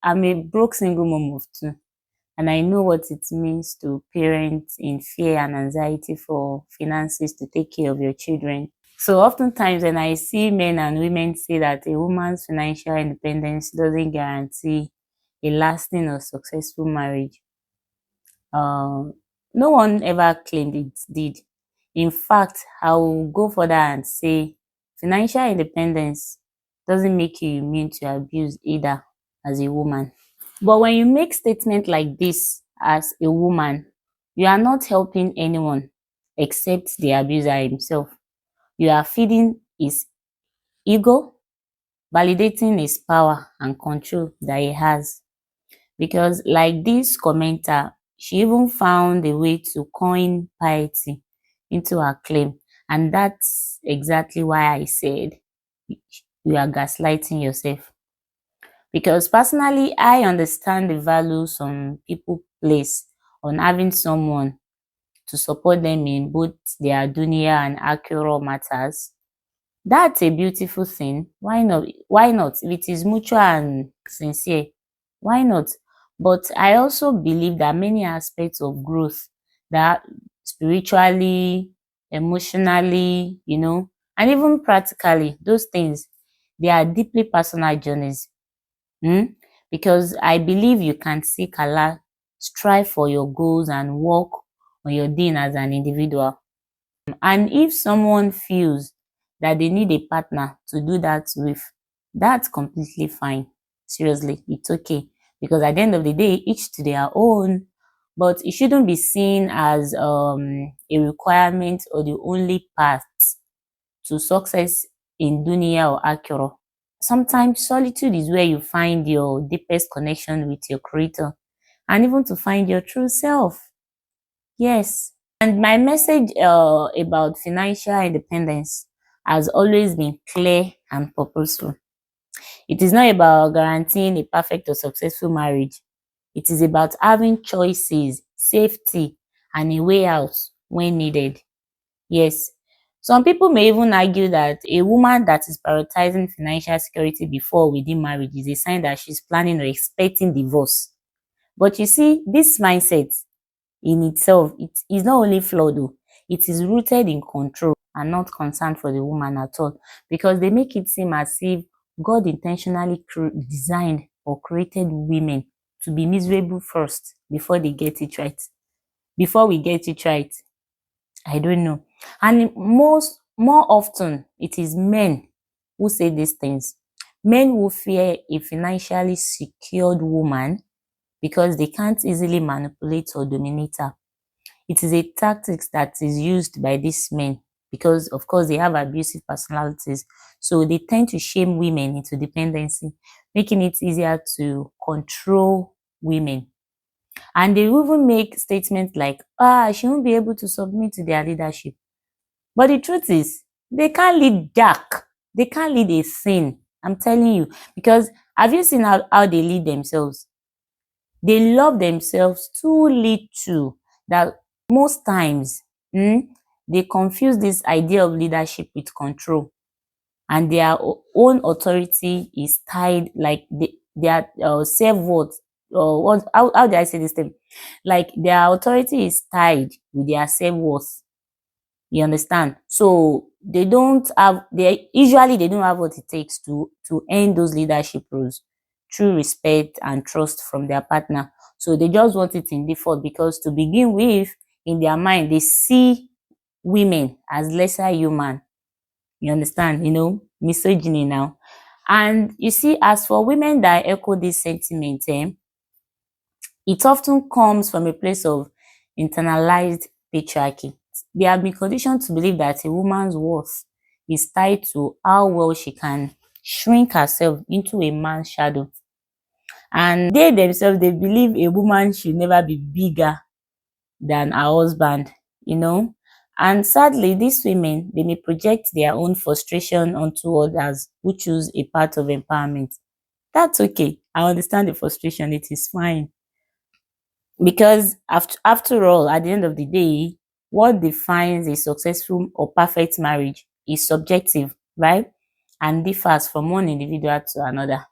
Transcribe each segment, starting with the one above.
I'm a broke single mom of two, and I know what it means to parent in fear and anxiety for finances to take care of your children. So oftentimes when I see men and women say that a woman's financial independence doesn't guarantee a lasting or successful marriage, um, no one ever claimed it did. In fact, I will go further and say financial independence doesn't make you immune to abuse either as a woman. But when you make statements like this as a woman, you are not helping anyone except the abuser himself. You are feeding his ego, validating his power and control that he has. Because like this commenter, she even found a way to coin piety into her claim. And that's exactly why I said you are gaslighting yourself. Because personally, I understand the value some people place on having someone to support them in both their dunya and accurate matters. That's a beautiful thing. Why not? Why not? If it is mutual and sincere, why not? But I also believe that many aspects of growth, that spiritually, emotionally, and even practically, those things, they are deeply personal journeys. Hmm? Because I believe you can seek Allah, strive for your goals, and work on your deen as an individual. And if someone feels that they need a partner to do that with, that's completely fine. Seriously, it's okay. Because at the end of the day, each to their own. But it shouldn't be seen as a requirement or the only path to success in dunya or akhirah. Sometimes solitude is where you find your deepest connection with your creator and even to find your true self. Yes. And my message about financial independence has always been clear and purposeful. It is not about guaranteeing a perfect or successful marriage. It is about having choices, safety, and a way out when needed. Yes. Some people may even argue that a woman that is prioritizing financial security before within marriage is a sign that she's planning or expecting divorce. But you see, this mindset in itself, it is not only flawed though, it is rooted in control and not concern for the woman at all, because they make it seem as if God intentionally designed or created women to be miserable first before they get it right. Before we get it right, I don't know. And more often, it is men who say these things. Men who fear a financially secured woman because they can't easily manipulate or dominate her. It is a tactic that is used by these men because, of course, they have abusive personalities. So they tend to shame women into dependency, making it easier to control women. And they even make statements like, she won't be able to submit to their leadership. But the truth is, they can't lead Jack. They can't lead a thing. I'm telling you. Because have you seen how they lead themselves? They love themselves too little that most times they confuse this idea of leadership with control, and their own authority is tied, like their self-worth, or how do I say this thing? Like their authority is tied with their self-worth. You understand? So they don't have, they don't have what it takes to earn those leadership roles through respect and trust from their partner. So they just want it in default because to begin with, in their mind, they see women as lesser human. You understand? Misogyny now. And you see, as for women that echo this sentiment, it often comes from a place of internalized patriarchy. They have been conditioned to believe that a woman's worth is tied to how well she can shrink herself into a man's shadow. And they themselves, they believe a woman should never be bigger than her husband. And sadly, these women, they may project their own frustration onto others who choose a path of empowerment. That's okay. I understand the frustration. It is fine. Because after all, at the end of the day, what defines a successful or perfect marriage is subjective, right? And differs from one individual to another.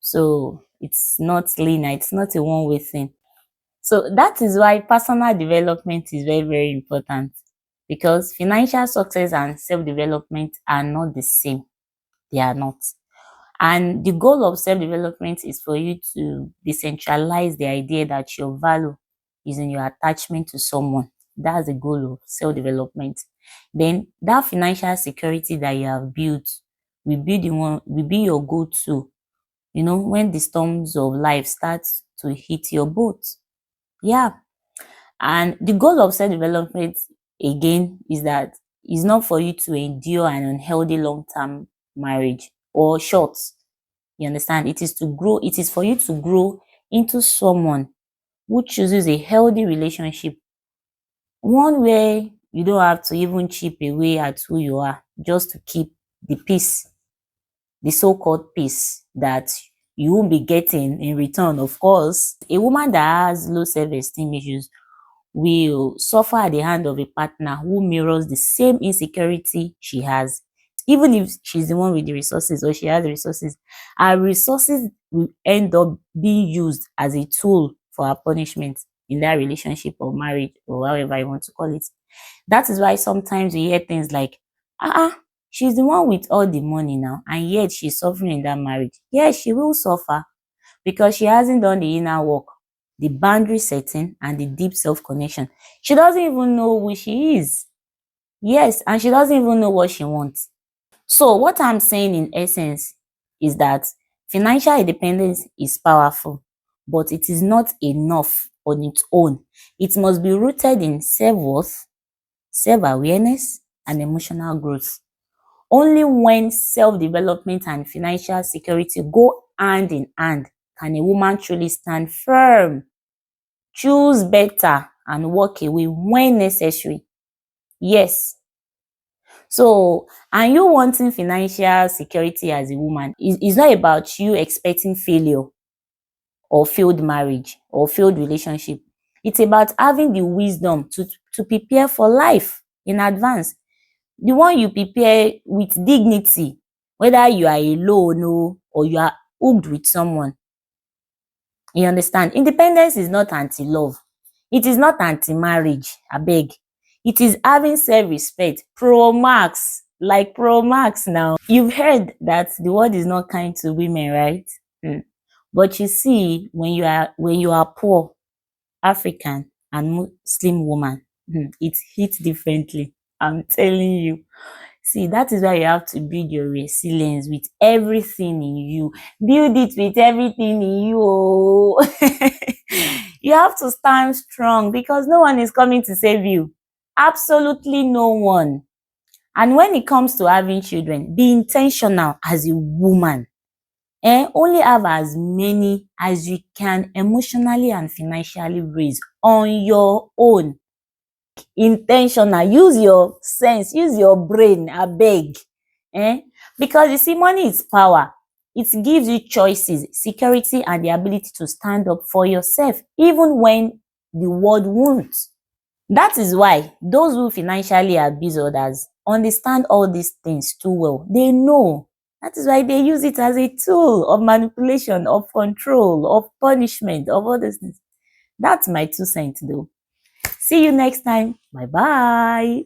So It's not linear. It's not a one-way thing. So that is why personal development is very, very important, because financial success and self-development are not the same. They are not. And the goal of self-development is for you to decentralize the idea that your value is in your attachment to someone. That's the goal of self-development. Then that financial security that you have built will be your go-to, when the storms of life start to hit your boat. Yeah. And the goal of self-development again is that it's not for you to endure an unhealthy long-term marriage or short. You understand? It is for you to grow into someone who chooses a healthy relationship, one where you don't have to even chip away at who you are just to keep the peace, the so-called peace that you won't be getting in return. Of course, a woman that has low self-esteem issues will suffer at the hand of a partner who mirrors the same insecurity she has. Even if she's the one with the resources or she has the resources, her resources will end up being used as a tool for her punishment in that relationship or marriage or however you want to call it. That is why sometimes we hear things like, she's the one with all the money now, and yet she's suffering in that marriage. Yes, she will suffer because she hasn't done the inner work, the boundary setting, and the deep self-connection. She doesn't even know who she is. Yes, and she doesn't even know what she wants. So what I'm saying in essence is that financial independence is powerful, but it is not enough on its own. It must be rooted in self-worth, self-awareness, and emotional growth. Only when self-development and financial security go hand in hand can a woman truly stand firm, choose better, and walk away when necessary. Yes. So, and you wanting financial security as a woman is not about you expecting failure or failed marriage or failed relationship. It's about having the wisdom to prepare for life in advance. The one you prepare with dignity, whether you are alone or you are hooked with someone. You understand? Independence is not anti-love. It is not anti-marriage, abeg. It is having self-respect. Pro max, like pro max now. You've heard that the world is not kind to women, right? But you see, when you are poor, African, and Muslim woman, it hits differently. I'm telling you. See, that is why you have to build your resilience with everything in you. Build it with everything in you. Oh. You have to stand strong because no one is coming to save you. Absolutely no one. And when it comes to having children, be intentional as a woman. Only have as many as you can emotionally and financially raise on your own. Intentional, use your sense, use your brain, abeg. Because you see, money is power. It gives you choices, security, and the ability to stand up for yourself even when the world won't. That is why those who financially abuse others understand all these things too well. They know. That is why they use it as a tool of manipulation, of control, of punishment, of all these things. That's my 2 cents though. See you next time. Bye bye.